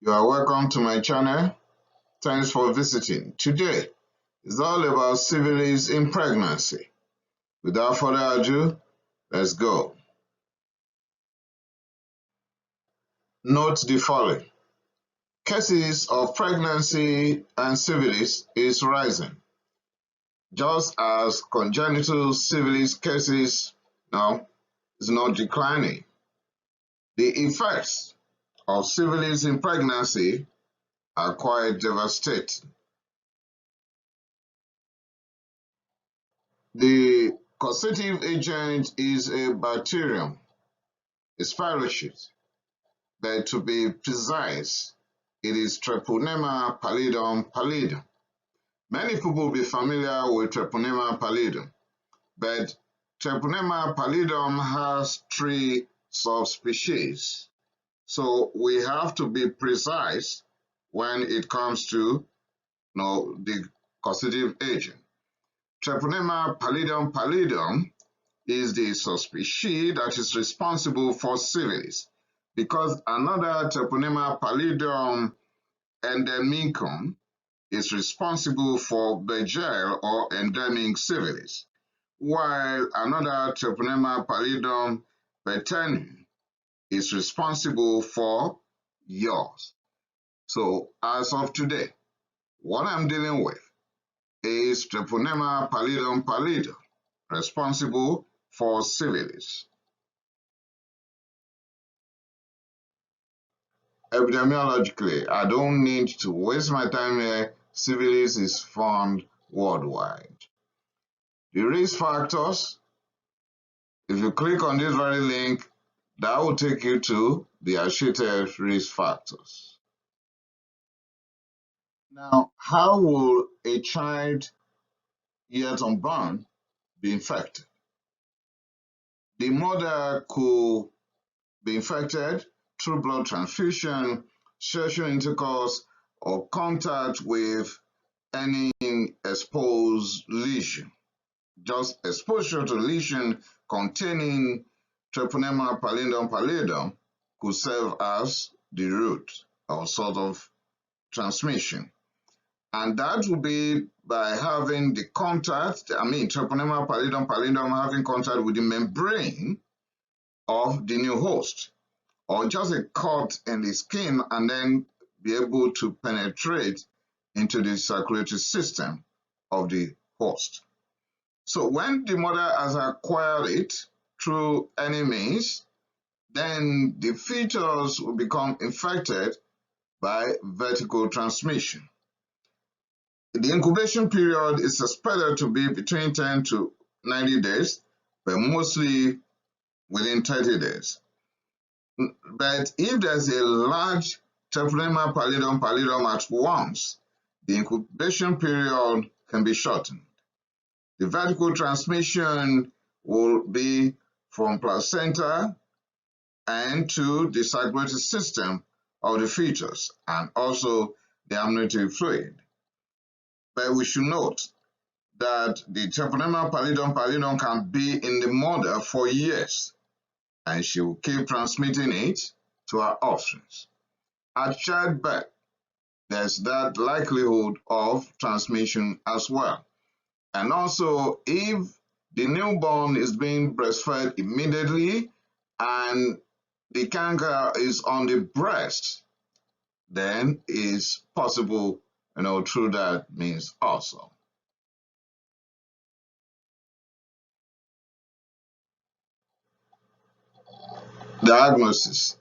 You are welcome to my channel. Thanks for visiting. Today is all about syphilis in pregnancy. Without further ado, let's go. Note the following. Cases of pregnancy and syphilis is rising, just as congenital syphilis cases now is not declining. The effects of syphilis in pregnancy are quite devastating. The causative agent is a bacterium, a spirochete, but to be precise, it is Treponema pallidum pallidum. Many people will be familiar with Treponema pallidum, but Treponema pallidum has 3 subspecies. So we have to be precise when it comes to the causative agent. Treponema pallidum pallidum is the subspecies that is responsible for syphilis, because another Treponema pallidum endemicum is responsible for Bergel or endemic syphilis, while another Treponema pallidum bettenii is responsible for yours. So as of today, what I'm dealing with is Treponema pallidum pallidum, responsible for syphilis. Epidemiologically, I don't need to waste my time here. Syphilis is found worldwide. The risk factors, if you click on this very link, that will take you to the associated risk factors. Now, how will a child yet unborn be infected? The mother could be infected through blood transfusion, sexual intercourse, or contact with any exposed lesion. Just exposure to lesion containing Treponema pallidum pallidum could serve as the route or sort of transmission. And that would be by having the contact, Treponema pallidum pallidum having contact with the membrane of the new host, or just a cut in the skin and then be able to penetrate into the circulatory system of the host. So when the mother has acquired it through any means, then the fetus will become infected by vertical transmission. The incubation period is expected to be between 10 to 90 days, but mostly within 30 days. But if there's a large Treponema pallidum pallidum at once, the incubation period can be shortened. The vertical transmission will be from placenta and to the circulatory system of the fetus and also the amniotic fluid. But we should note that the Treponema pallidum pallidum can be in the mother for years, and she will keep transmitting it to her offspring. At childbirth, there's that likelihood of transmission as well. And also, if the newborn is being breastfed immediately and the canker is on the breast, then it's possible, through that means also. Diagnosis.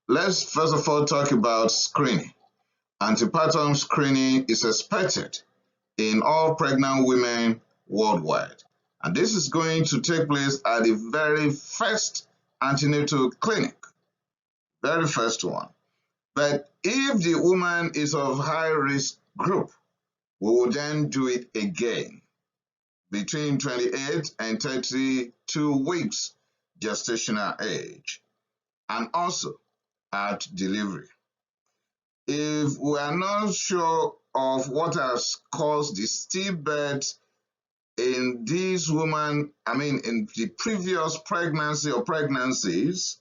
Let's first of all talk about screening. Antepartum screening is expected in all pregnant women worldwide. And this is going to take place at the very first antenatal clinic, very first one. But if the woman is of high risk group, we will then do it again between 28 and 32 weeks gestational age, and also at delivery. If we are not sure of what has caused the stillbirth in these women, in the previous pregnancy or pregnancies,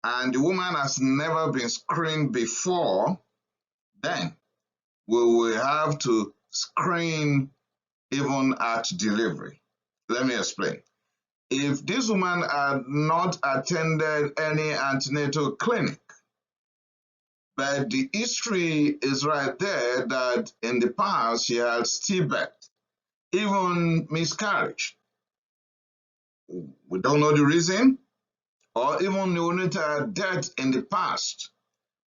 and the woman has never been screened before, then we will have to screen even at delivery. Let me explain. If this woman had not attended any antenatal clinic, but the history is right there that in the past she had stillbirth, even miscarriage. We don't know the reason, or even neonatal death in the past,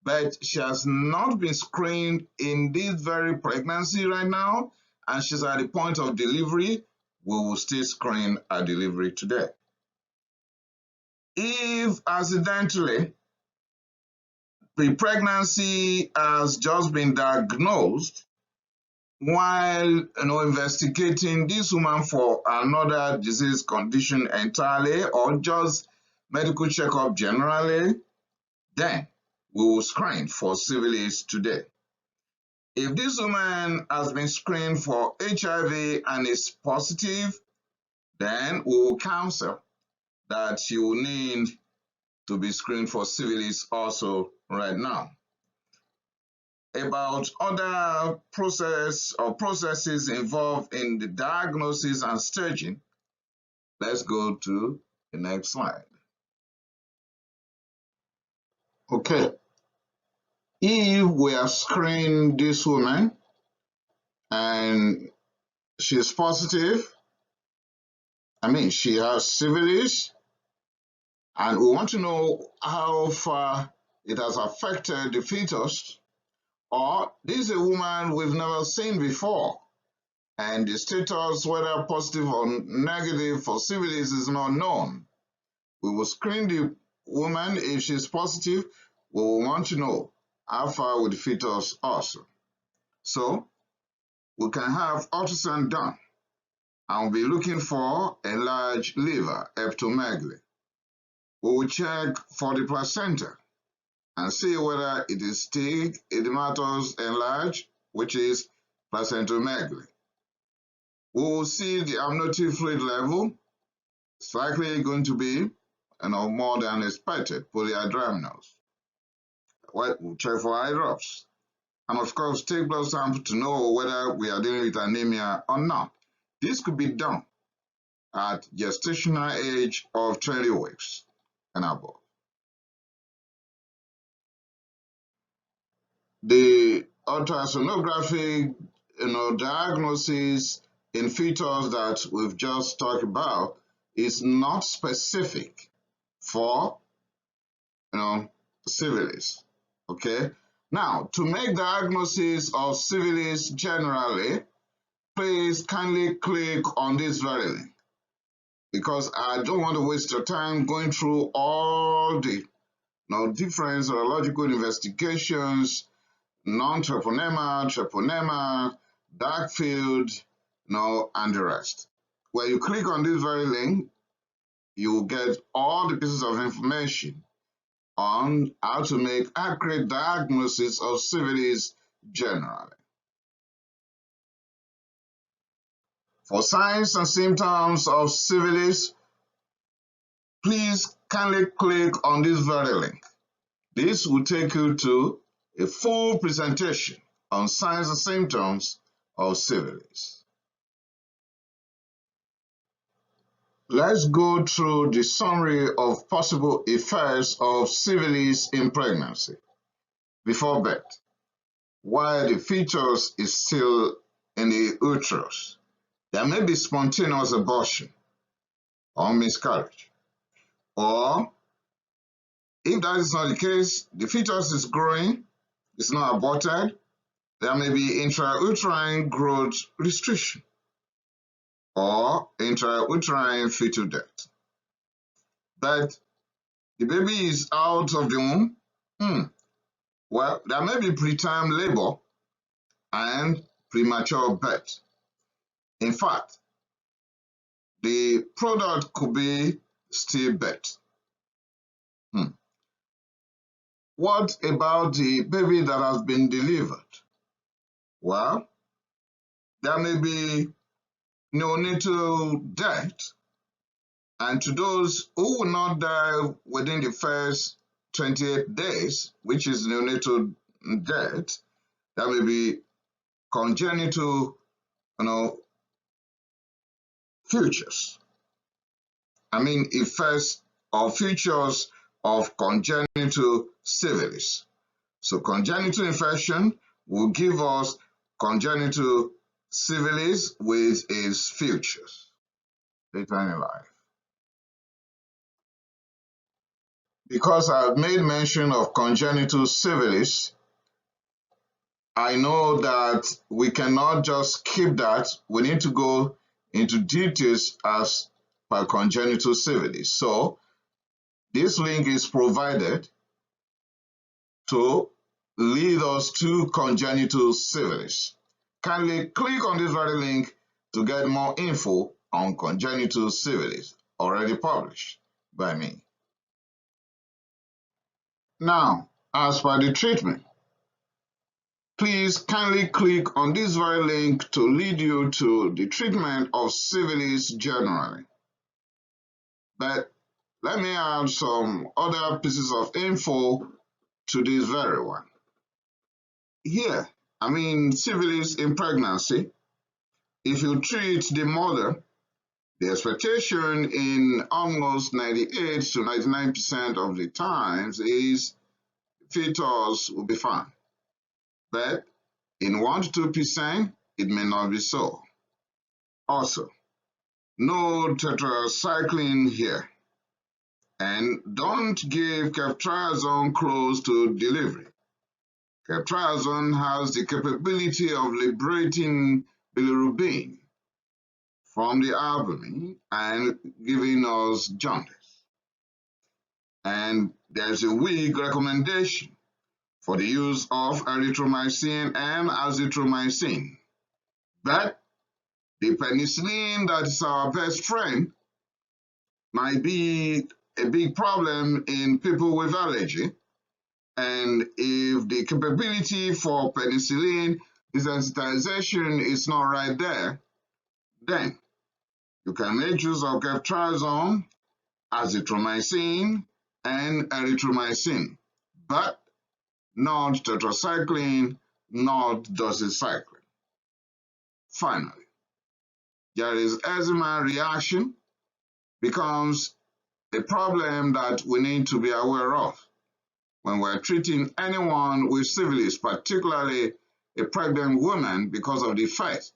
but she has not been screened in this very pregnancy right now, and she's at the point of delivery. We will still screen at delivery today. If accidentally the pregnancy has just been diagnosed while investigating this woman for another disease condition entirely, or just medical checkup generally, then we will screen for syphilis today. If this woman has been screened for HIV and is positive, then we will counsel that she will need to be screened for syphilis also right now. About other processes involved in the diagnosis and staging, let's go to the next slide. Okay, if we have screened this woman and she's positive, she has syphilis, and we want to know how far it has affected the fetus, or this is a woman we've never seen before, and the status, whether positive or negative for syphilis, is not known. We will screen the woman. If she's positive, we will want to know how far with the fetus also. So we can have ultrasound done, and we'll be looking for enlarged liver, hepatomegaly. We will check for the placenta and see whether it is thick, edematous, enlarged, which is placentalomegaly. We will see the amniotic fluid level. It's likely going to be more than expected, polyhydramnios. We'll check for eye drops. And of course, take blood sample to know whether we are dealing with anemia or not. This could be done at gestational age of 20 weeks and above. The ultrasonographic diagnosis in fetus that we've just talked about is not specific for syphilis. Okay, now to make diagnosis of syphilis generally, please kindly click on this very link, because I don't want to waste your time going through all the different serological investigations, non-treponema, treponema, dark field, and the rest. When you click on this very link, you will get all the pieces of information on how to make accurate diagnosis of syphilis generally. For signs and symptoms of syphilis, please kindly click on this very link. This will take you to a full presentation on signs and symptoms of syphilis. Let's go through the summary of possible effects of syphilis in pregnancy before birth, while the fetus is still in the uterus. There may be spontaneous abortion or miscarriage, or if that is not the case, the fetus is growing, it's not aborted, there may be intrauterine growth restriction or intrauterine fetal death. But the baby is out of the womb, well, there may be preterm labor and premature birth. In fact, the product could be stillbirth. What about the baby that has been delivered? Well, there may be neonatal death, and to those who will not die within the first 28 days, which is neonatal death, that may be congenital, features. Effects or features of congenital syphilis. So congenital infection will give us congenital syphilis with its features later in life. Because I've made mention of congenital syphilis, I know that we cannot just keep that. We need to go into details as per congenital syphilis. So this link is provided to lead us to congenital syphilis. Kindly click on this very link to get more info on congenital syphilis, already published by me. Now, as per the treatment, please kindly click on this very link to lead you to the treatment of syphilis generally. But let me add some other pieces of info to this very one. Here, syphilis in pregnancy, if you treat the mother, the expectation in almost 98 to 99% of the times is fetus will be fine. But in 1 to 2%, it may not be so. Also, no tetracycline here. And don't give ceftriaxone close to delivery. Ceftriaxone has the capability of liberating bilirubin from the albumin and giving us jaundice. And there's a weak recommendation for the use of erythromycin and azithromycin. But the penicillin that is our best friend might be a big problem in people with allergy. And if the capability for penicillin desensitization is not right there, then you can make use of ceftriaxone, azithromycin, and erythromycin, but not tetracycline, not doxycycline. Finally, there is eczema reaction becomes a problem that we need to be aware of when we're treating anyone with syphilis, particularly a pregnant woman, because of the effect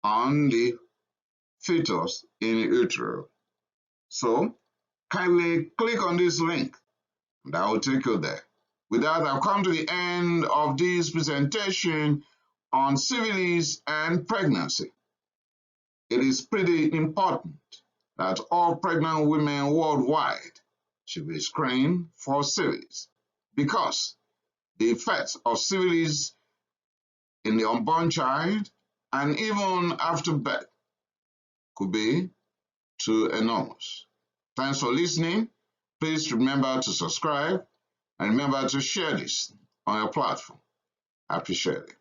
on the fetus in utero. So kindly click on this link and I will take you there. With that, I've come to the end of this presentation on syphilis and pregnancy. It is pretty important that all pregnant women worldwide should be screened for syphilis, because the effects of syphilis in the unborn child and even after birth could be too enormous. Thanks for listening. Please remember to subscribe and remember to share this on your platform. I appreciate it.